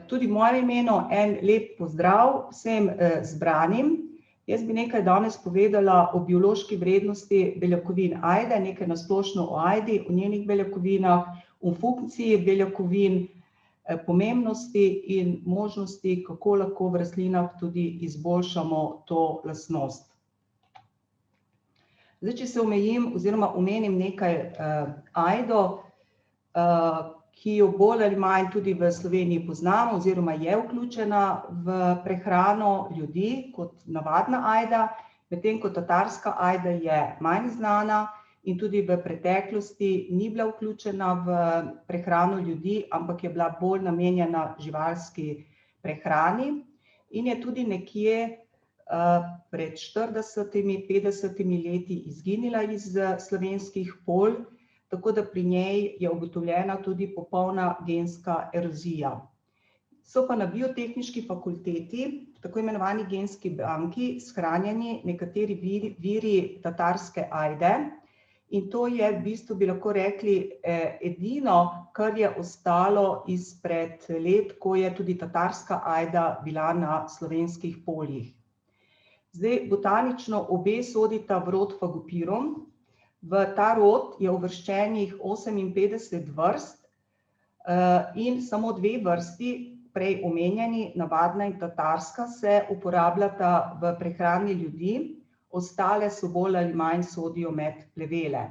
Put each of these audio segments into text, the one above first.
Tudi v mojem imenu en lep pozdrav vsem zbranim. Jaz bi nekaj danes povedala o biološki vrednosti beljakovin ajde, nekaj na splošno o ajdi, o njenih beljakovinah, o funkciji beljakovin, pomembnosti in možnosti, kako lahko v rastlinah tudi izboljšamo to lastnost. Zdaj, če se omejim oziroma omenim nekaj ajdo, ki jo bolj ali manj tudi v Sloveniji poznamo oziroma je vključena v prehrano ljudi kot navadna ajda, medtem ko tatarska ajda je manj znana in tudi v preteklosti ni bila vključena v prehrano ljudi, ampak je bila bolj namenjena živalski prehrani in je tudi nekje pred 40-50 leti izginila iz slovenskih polj, tako da pri njej je ugotovljena tudi popolna genska erozija. So pa na biotehniški fakulteti, tako imenovani genski banki, shranjeni nekateri viri tatarske ajde in to je v bistvu, bi lahko rekli, edino, kar je ostalo izpred let, ko je tudi tatarska ajda bila na slovenskih poljih. Zdaj, botanično obe sodita v rod Fagopirum. V ta rod je uvrščenih 58 vrst in samo 2 vrsti, prej omenjeni, navadna in tatarska, se uporabljata v prehrani ljudi, ostale so bolj ali manj sodijo med plevele.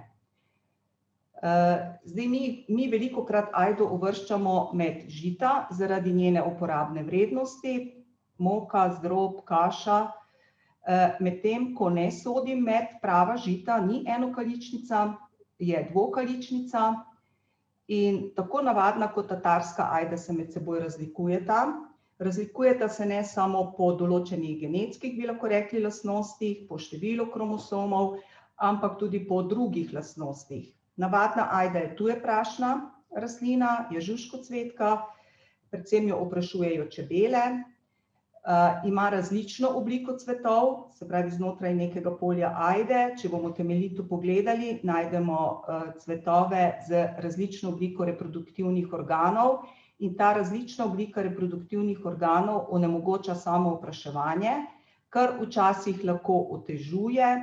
Zdaj, mi velikokrat ajdo uvrščamo med žita zaradi njene uporabne vrednosti, moka, zdrob, kaša, medtem ko ne sodi med prava žita, ni enokaličnica, je dvokaličnica in tako navadna kot tatarska ajda se med seboj razlikujeta. Razlikujeta se ne samo po določenih genetskih, bi lahko rekli, lastnostih, po številu kromosomov, ampak tudi po drugih lastnostih. Navadna ajda je tujeprašna rastlina, je žužkocvetka, predvsem jo oprašujejo čebele. Ima različno obliko cvetov, se pravi znotraj nekega polja ajde, če bomo temeljito pogledali, najdemo cvetove z različno obliko reproduktivnih organov in ta različna oblika reproduktivnih organov onemogoča samo opraševanje, kar včasih lahko otežuje.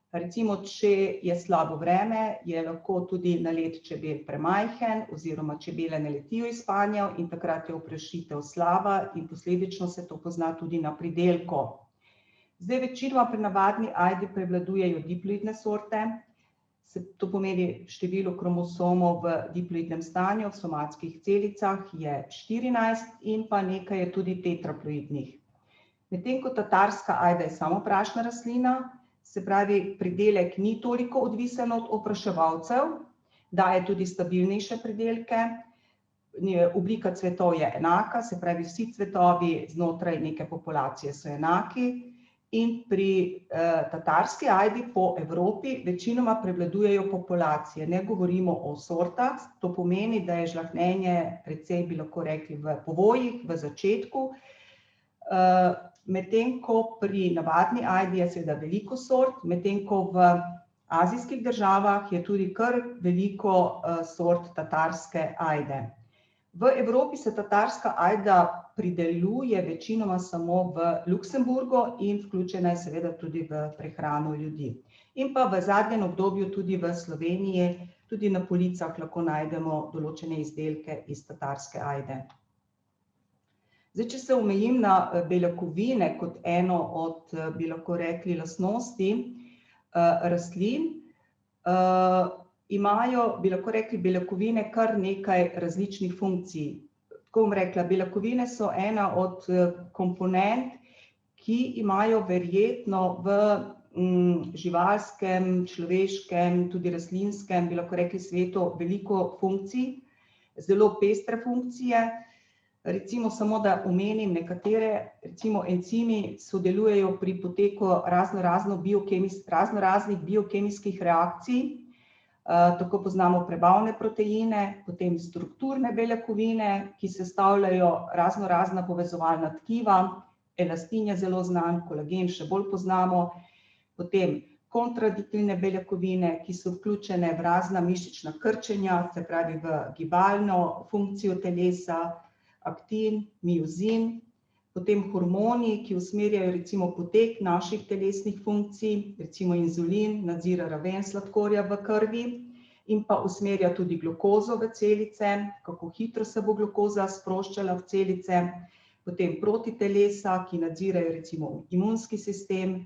Recimo, če je slabo vreme, je lahko tudi nalet čebel premajhen oziroma čebele ne letijo iz panjev in takrat je oprašitev slaba in posledično se to pozna tudi na pridelku. Zdaj, večinoma pri navadni ajdi prevladujejo diploidne sorte, to pomeni število kromosomov v diploidnem stanju, v somatskih celicah je 14 in pa nekaj je tudi tetraploidnih. Medtem ko tatarska ajda je samoprašna rastlina, se pravi, pridelek ni toliko odvisen od opraševalcev, daje tudi stabilnejše pridelke, oblika cvetov je enaka, se pravi, vsi cvetovi znotraj neke populacije so enaki in pri tatarski ajdi po Evropi večinoma prevladujejo populacije, ne govorimo o sortah, to pomeni, da je žlahtnjenje precej, bi lahko rekli, v povojih, v začetku, medtem ko pri navadni ajdi je seveda veliko sort, medtem ko v azijskih državah je tudi kar veliko sort tatarske ajde. V Evropi se tatarska ajda prideluje večinoma samo v Luksemburgu in vključena je seveda tudi v prehrano ljudi. In pa v zadnjem obdobju tudi v Sloveniji, tudi na policah lahko najdemo določene izdelke iz tatarske ajde. Zdaj, če se omejim na beljakovine kot eno od, bi lahko rekli, lastnosti rastlin, imajo, bi lahko rekli, beljakovine kar nekaj različnih funkcij. Tako bom rekla, beljakovine so ena od komponent, ki imajo verjetno v živalskem, človeškem, tudi rastlinskem, bi lahko rekli, svetu veliko funkcij, zelo pestre funkcije. Recimo samo, da omenim nekatere, recimo encimi sodelujejo pri poteku raznoraznih biokemijskih reakcij, tako poznamo prebavne proteine, potem strukturne beljakovine, ki sestavljajo raznorazna povezovalna tkiva, elastin je zelo znan, kolagen še bolj poznamo, potem kontradiktivne beljakovine, ki so vključene v razna mišična krčenja, se pravi v gibalno funkcijo telesa, aktin, miozin, potem hormoni, ki usmerjajo recimo potek naših telesnih funkcij, recimo inzulin, nadzira raven sladkorja v krvi in pa usmerja tudi glukozo v celice, kako hitro se bo glukoza sproščala v celice, potem protitelesa, ki nadzirajo recimo imunski sistem,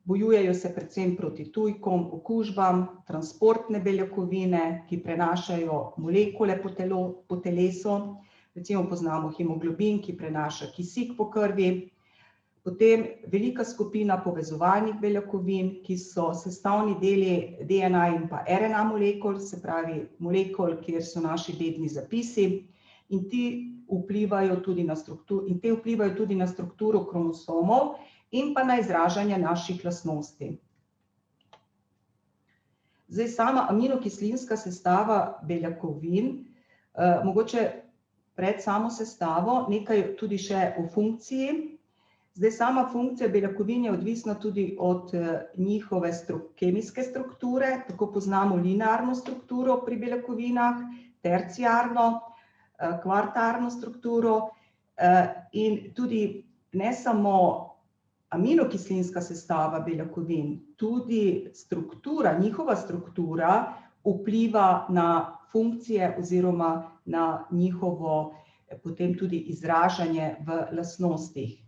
bojujejo se predvsem proti tujkom, okužbam, transportne beljakovine, ki prenašajo molekule po telesu, recimo poznamo hemoglobin, ki prenaša kisik po krvi, potem velika skupina povezovalnih beljakovin, ki so sestavni deli DNA in pa RNA molekul, se pravi molekul, kjer so naši dedni zapisi, in te vplivajo tudi na strukturo kromosomov in pa na izražanje naših lastnosti. Zdaj, sama aminokislinska sestava beljakovin, mogoče pred samo sestavo nekaj tudi še o funkciji. Zdaj, sama funkcija beljakovin je odvisna tudi od njihove kemijske strukture, tako poznamo linearno strukturo pri beljakovinah, terciarno, kvartarno strukturo in tudi ne samo aminokislinska sestava beljakovin, tudi njihova struktura vpliva na funkcije oziroma na njihovo potem tudi izražanje v lastnostih.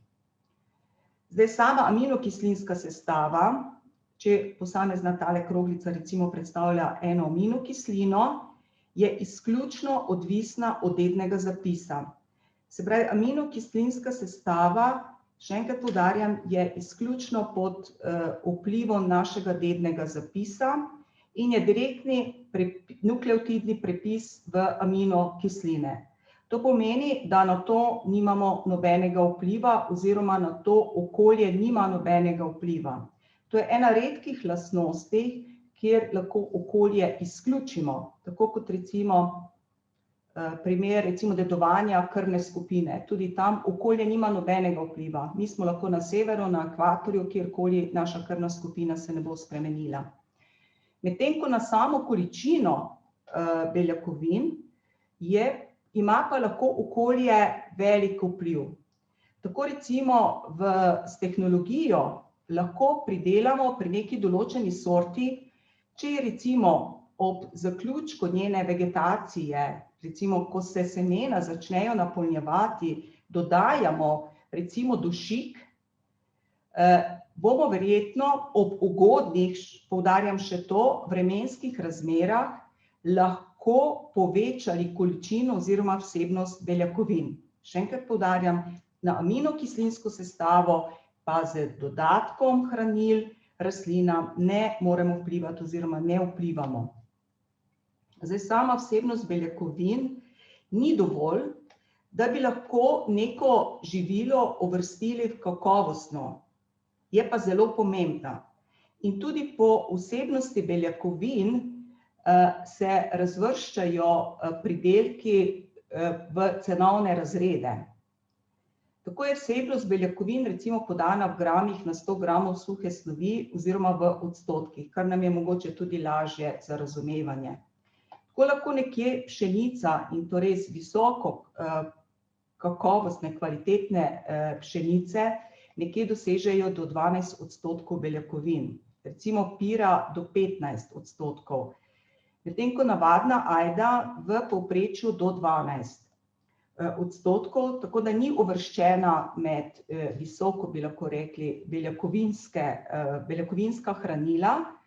Zdaj, sama aminokislinska sestava, če posamezna tale kroglica recimo predstavlja eno aminokislino, je izključno odvisna od dednega zapisa. Se pravi, aminokislinska sestava, še enkrat poudarjam, je izključno pod vplivom našega dednega zapisa in je direktni nukleotidni prepis v aminokisline. To pomeni, da na to nimamo nobenega vpliva oziroma na to okolje nima nobenega vpliva. To je ena redkih lastnosti, kjer lahko okolje izključimo, tako kot recimo primer dedovanja krvne skupine. Tudi tam okolje nima nobenega vpliva. Mi smo lahko na severu, na ekvatorju, kjerkoli naša krvna skupina se ne bo spremenila. Medtem ko na samo količino beljakovin ima pa lahko okolje velik vpliv. Tako recimo s tehnologijo lahko pridelamo pri neki določeni sorti, če recimo ob zaključku njene vegetacije, recimo ko se semena začnejo napolnjevati, dodajamo recimo dušik, bomo verjetno ob ugodnih, poudarjam še to, vremenskih razmerah lahko povečali količino oziroma vsebnost beljakovin. Še enkrat poudarjam, na aminokislinsko sestavo pa z dodatkom hranil rastlinam ne moremo vplivati oziroma ne vplivamo. Zdaj, sama vsebnost beljakovin ni dovolj, da bi lahko neko živilo uvrstili v kakovostno, je pa zelo pomembna. In tudi po vsebnosti beljakovin se razvrščajo pridelki v cenovne razrede. Tako je vsebnost beljakovin recimo podana v gramih na 100 gramov suhe snovi oziroma v odstotkih, kar nam je mogoče tudi lažje za razumevanje. Tako lahko nekje pšenica, in to res visoko kakovostne, kvalitetne pšenice, nekje dosežejo do 12% beljakovin, recimo pira do 15%, medtem ko navadna ajda v povprečju do 12%, tako da ni uvrščena med visoko, bi lahko rekli, beljakovinska hranila,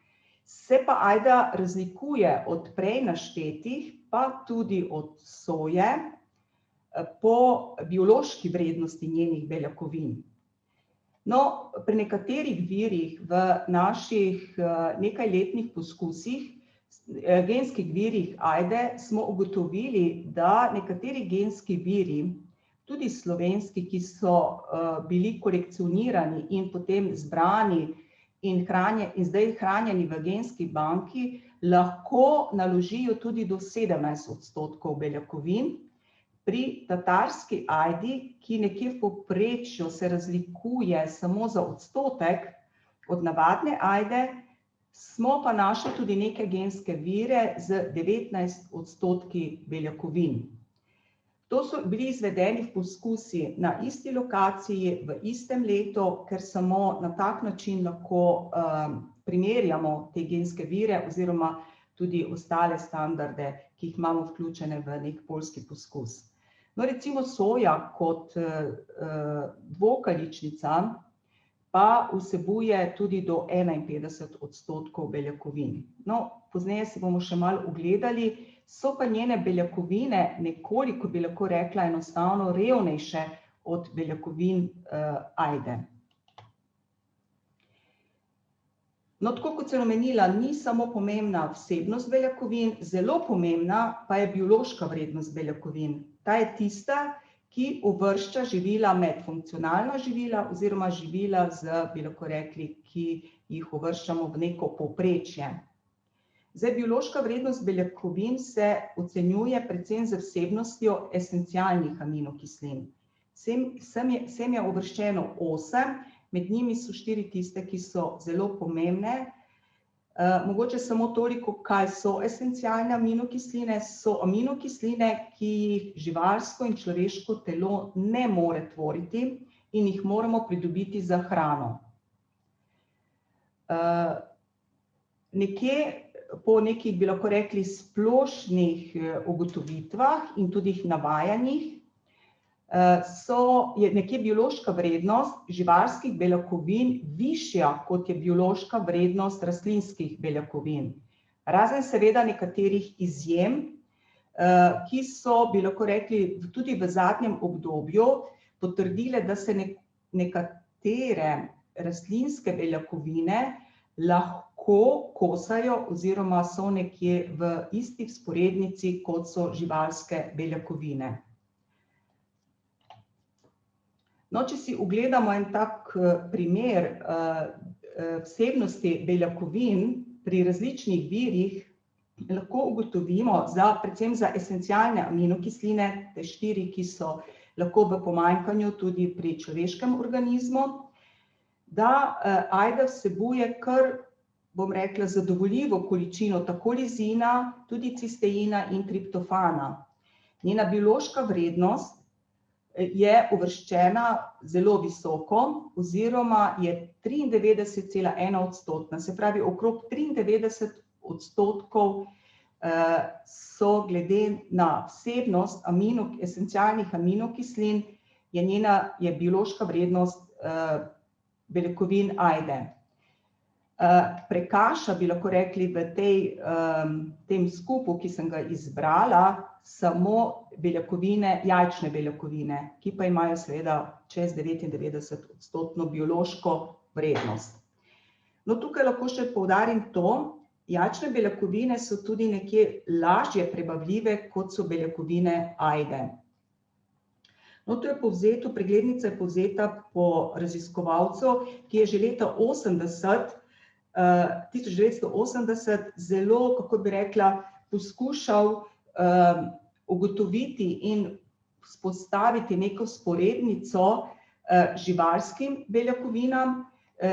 se pa ajda razlikuje od prej naštetih, pa tudi od soje, po biološki vrednosti njenih beljakovin. No, pri nekaterih virih v naših nekajletnih poskusih, genskih virih ajde, smo ugotovili, da nekateri genski viri, tudi slovenski, ki so bili kolekcionirani in potem zbrani in zdaj hranjeni v genski banki, lahko naložijo tudi do 17% beljakovin. Pri tatarski ajdi, ki nekje v povprečju se razlikuje samo za odstotek od navadne ajde, smo pa našli tudi neke genske vire z 19% beljakovin. To so bili izvedeni poskusi na isti lokaciji v istem letu, ker samo na tak način lahko primerjamo te genske vire oziroma tudi ostale standarde, ki jih imamo vključene v nek poljski poskus. No, recimo soja kot dvokaličnica pa vsebuje tudi do 51% beljakovin. No, pozneje si bomo še malo ogledali, so pa njene beljakovine nekoliko, bi lahko rekla, enostavno revnejše od beljakovin ajde. No, tako kot sem omenila, ni samo pomembna vsebnost beljakovin, zelo pomembna pa je biološka vrednost beljakovin. Ta je tista, ki uvršča živila med funkcionalna živila oziroma živila bi lahko rekli, ki jih uvrščamo v neko povprečje. Zdaj, biološka vrednost beljakovin se ocenjuje predvsem z vsebnostjo esencialnih aminokislin. Sem je uvrščeno 8, med njimi so 4 tiste, ki so zelo pomembne. Mogoče samo toliko, kaj so esencialne aminokisline. So aminokisline, ki jih živalsko in človeško telo ne more tvoriti in jih moramo pridobiti za hrano. Po nekih, bi lahko rekli, splošnih ugotovitvah in tudi navajanjih je nekje biološka vrednost živalskih beljakovin višja, kot je biološka vrednost rastlinskih beljakovin. Razen seveda nekaterih izjem, ki so, bi lahko rekli, tudi v zadnjem obdobju potrdile, da se nekatere rastlinske beljakovine lahko kosajo oziroma so nekje v isti vzporednici, kot so živalske beljakovine. No, če si ogledamo en tak primer vsebnosti beljakovin pri različnih virih, lahko ugotovimo, predvsem za esencialne aminokisline, te 4, ki so lahko v pomanjkanju tudi pri človeškem organizmu, da ajda vsebuje kar, bom rekla, zadovoljivo količino tako lizina, tudi cisteina in triptofana. Njena biološka vrednost je uvrščena zelo visoko oziroma je 93,1%, se pravi okrog 93% so glede na vsebnost esencialnih aminokislin, je biološka vrednost beljakovin ajde. Prekaša, bi lahko rekli, v tem skupu, ki sem ga izbrala, samo jajčne beljakovine, ki pa imajo seveda čez 99% biološko vrednost. No, tukaj lahko še poudarim to, jajčne beljakovine so tudi nekje lažje prebavljive, kot so beljakovine ajde. No, to je povzeto, preglednica je povzeta po raziskovalcu, ki je že leta 1980 zelo, kako bi rekla, poskušal ugotoviti in vzpostaviti neko vzporednico živalskim beljakovinam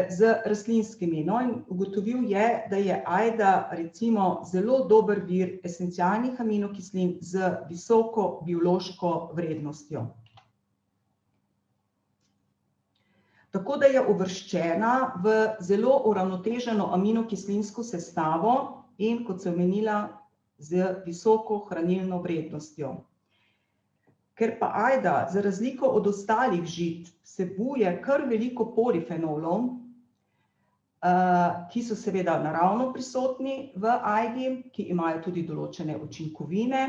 z rastlinskimi. No, in ugotovil je, da je ajda recimo zelo dober vir esencialnih aminokislin z visoko biološko vrednostjo. Tako da je uvrščena v zelo uravnoteženo aminokislinsko sestavo in, kot sem omenila, z visoko hranilno vrednostjo. Ker pa ajda, za razliko od ostalih žit, vsebuje kar veliko polifenolov, ki so seveda naravno prisotni v ajdi, ki imajo tudi določene učinkovine.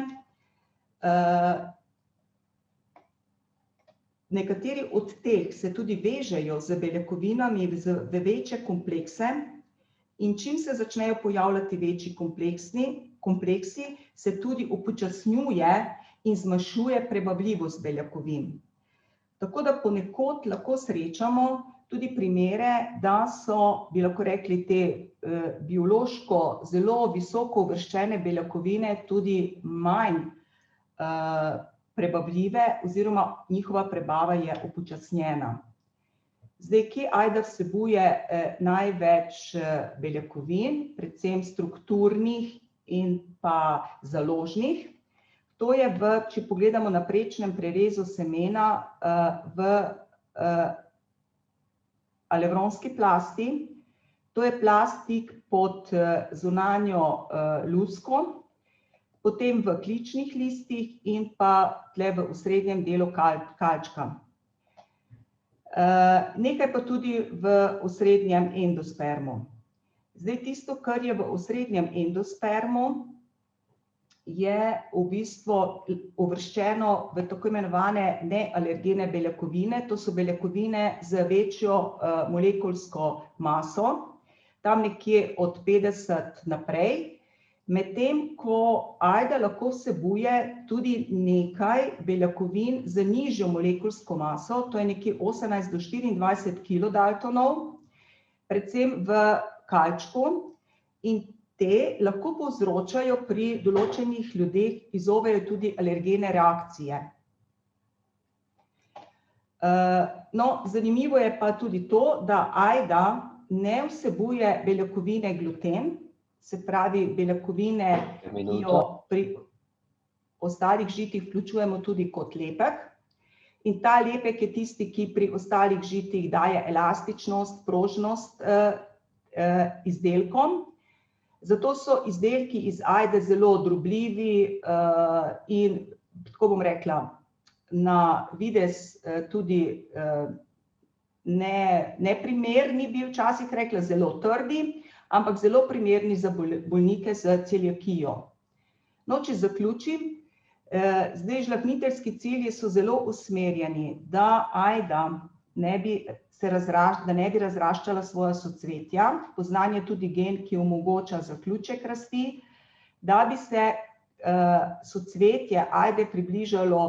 Nekateri od teh se tudi vežejo z beljakovinami v večje komplekse in čim se začnejo pojavljati večji kompleksi, se tudi upočasnjuje in zmanjšuje prebavljivost beljakovin. Tako da ponekod lahko srečamo tudi primere, da so, bi lahko rekli, te biološko zelo visoko uvrščene beljakovine tudi manj prebavljive oziroma njihova prebava je upočasnjena. Zdaj, kje ajda vsebuje največ beljakovin, predvsem strukturnih in pa založnih? To je če pogledamo na prečnem prerezu semena v alevronski plasti. To je plastik pod zunanjo lusko, potem v kličnih listih in pa tle v osrednjem delu kalčka. Nekaj pa tudi v osrednjem endospermu. Zdaj tisto, kar je v osrednjem endospermu, je v bistvu uvrščeno v tako imenovane nealergene beljakovine. To so beljakovine z večjo molekulsko maso, tam nekje od 50 naprej, medtem ko ajda lahko vsebuje tudi nekaj beljakovin z nižjo molekulsko maso, to je nekje 18 do 24 kilodaltonov, predvsem v kalčku, in te lahko povzročajo pri določenih ljudeh, izzovejo tudi alergene reakcije. No, zanimivo je pa tudi to, da ajda ne vsebuje beljakovine gluten, se pravi beljakovine, ki jo pri ostalih žitih vključujemo tudi kot lepek. In ta lepek je tisti, ki pri ostalih žitih daje elastičnost, prožnost izdelkom. Zato so izdelki iz ajde zelo drobljivi in, tako bom rekla, na videz tudi neprimerni, bi včasih rekla, zelo trdi, ampak zelo primerni za bolnike z celiakijo. No, če zaključim, zdaj žlahtniteljski cilji so zelo usmerjeni, da ajda ne bi razraščala svoja socvetja. Poznan je tudi gen, ki omogoča zaključek rasti, da bi se socvetje ajde približalo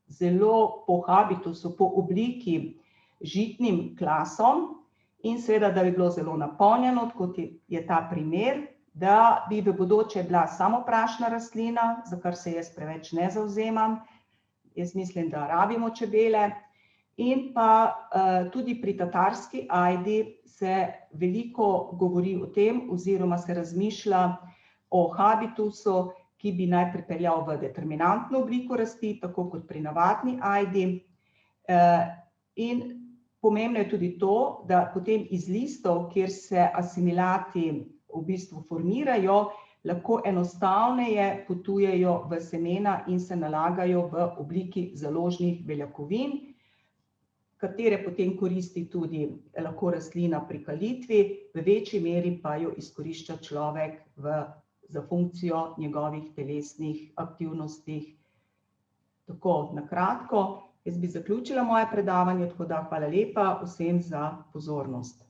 zelo po habitusu, po obliki žitnim klasom in seveda, da bi bilo zelo napolnjeno, kot je ta primer, da bi v bodoče bila samoprašna rastlina, za kar se jaz preveč ne zavzemam. Jaz mislim, da rabimo čebele. In pa tudi pri tatarski ajdi se veliko govori o tem, oziroma se razmišlja o habitusu, ki bi naj pripeljal v determinantno obliko rasti, tako kot pri navadni ajdi. In pomembno je tudi to, da potem iz listov, kjer se asimilati v bistvu formirajo, lahko enostavneje potujejo v semena in se nalagajo v obliki založnih beljakovin, katere potem koristi tudi lahko rastlina pri kalitvi, v večji meri pa jo izkorišča človek za funkcijo njegovih telesnih aktivnostih. Tako, na kratko, jaz bi zaključila moje predavanje, tako da hvala lepa vsem za pozornost.